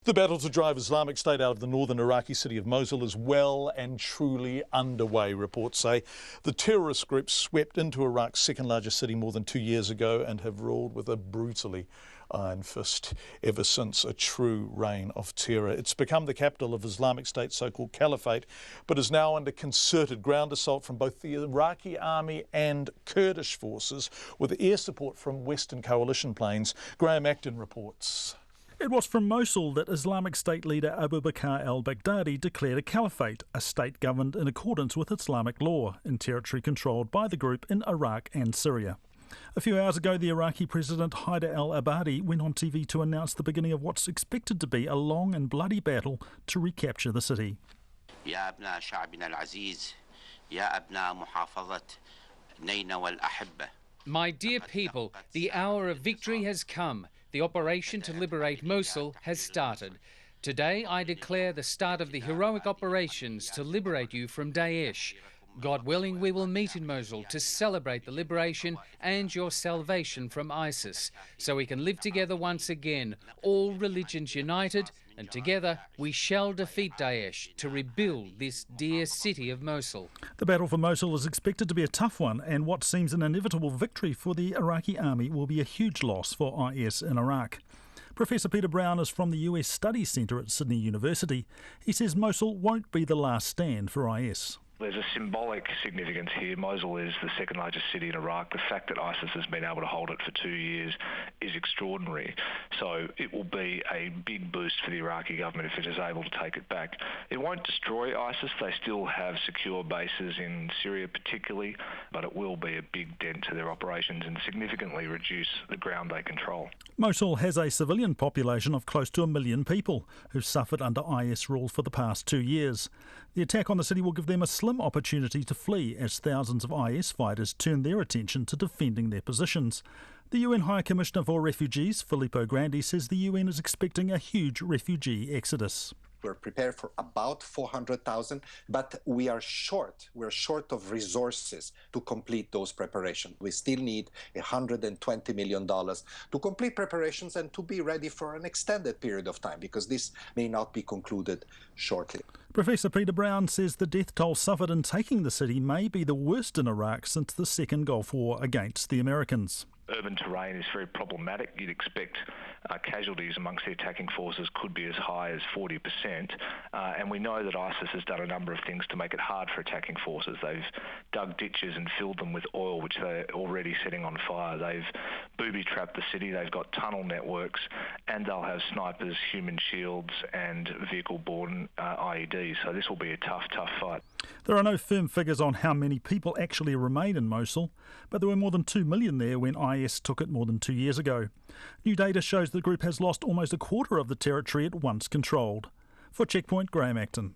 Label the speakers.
Speaker 1: The battle to drive Islamic State out of the northern Iraqi city of Mosul is well and truly underway, reports say. The terrorist group swept into Iraq's second largest city more than 2 years ago and have ruled with a brutally iron fist ever since, a true reign of terror. It's become the capital of Islamic State's so-called caliphate, but is now under concerted ground assault from both the Iraqi Army and Kurdish forces, with air support from Western coalition planes. Graham Acton reports.
Speaker 2: It was from Mosul that Islamic State leader Abu Bakr al-Baghdadi declared a caliphate, a state governed in accordance with Islamic law, in territory controlled by the group in Iraq and Syria. A few hours ago, the Iraqi President Haider al-Abadi went on TV to announce the beginning of what's expected to be a long and bloody battle to recapture the city.
Speaker 3: يا أبناء شعبنا العزيز يا أبناء محافظة نينا والأحبة.
Speaker 4: My dear people, the hour of victory has come. The operation to liberate Mosul has started. Today I declare the start of the heroic operations to liberate you from Daesh. God willing, we will meet in Mosul to celebrate the liberation and your salvation from ISIS, so we can live together once again, all religions united, and together we shall defeat Daesh to rebuild this dear city of Mosul.
Speaker 2: The battle for Mosul is expected to be a tough one, and what seems an inevitable victory for the Iraqi army will be a huge loss for IS in Iraq. Professor Peter Brown is from the US Studies Centre at Sydney University. He says Mosul won't be the last stand for IS.
Speaker 5: There's a symbolic significance here. Mosul is the second largest city in Iraq. The fact that ISIS has been able to hold it for 2 years is extraordinary. So it will be a big boost for the Iraqi government if it is able to take it back. It won't destroy ISIS. They still have secure bases in Syria particularly, but it will be a big dent to their operations and significantly reduce the ground they control.
Speaker 2: Mosul has a civilian population of close to 1 million people who've suffered under IS rule for the past 2 years. The attack on the city will give them a slim opportunity to flee as thousands of IS fighters turn their attention to defending their positions. The UN High Commissioner for Refugees, Filippo Grandi, says the UN is expecting a huge refugee exodus.
Speaker 6: We're prepared for about 400,000, but we are short. We're short of resources to complete those preparations. We still need $120 million to complete preparations and to be ready for an extended period of time, because this may not be concluded shortly.
Speaker 2: Professor Peter Brown says the death toll suffered in taking the city may be the worst in Iraq since the Second Gulf War against the Americans.
Speaker 5: Urban terrain is very problematic. You'd expect casualties amongst the attacking forces could be as high as 40%. And we know that ISIS has done a number of things to make it hard for attacking forces. They've dug ditches and filled them with oil, which they're already setting on fire. They've booby-trapped the city. They've got tunnel networks, and they'll have snipers, human shields, and vehicle-borne IEDs. So this will be a tough fight.
Speaker 2: There are no firm figures on how many people actually remain in Mosul, but there were more than 2 million there when IS took it more than 2 years ago. New data shows the group has lost almost a quarter of the territory it once controlled. For Checkpoint, Graham Acton.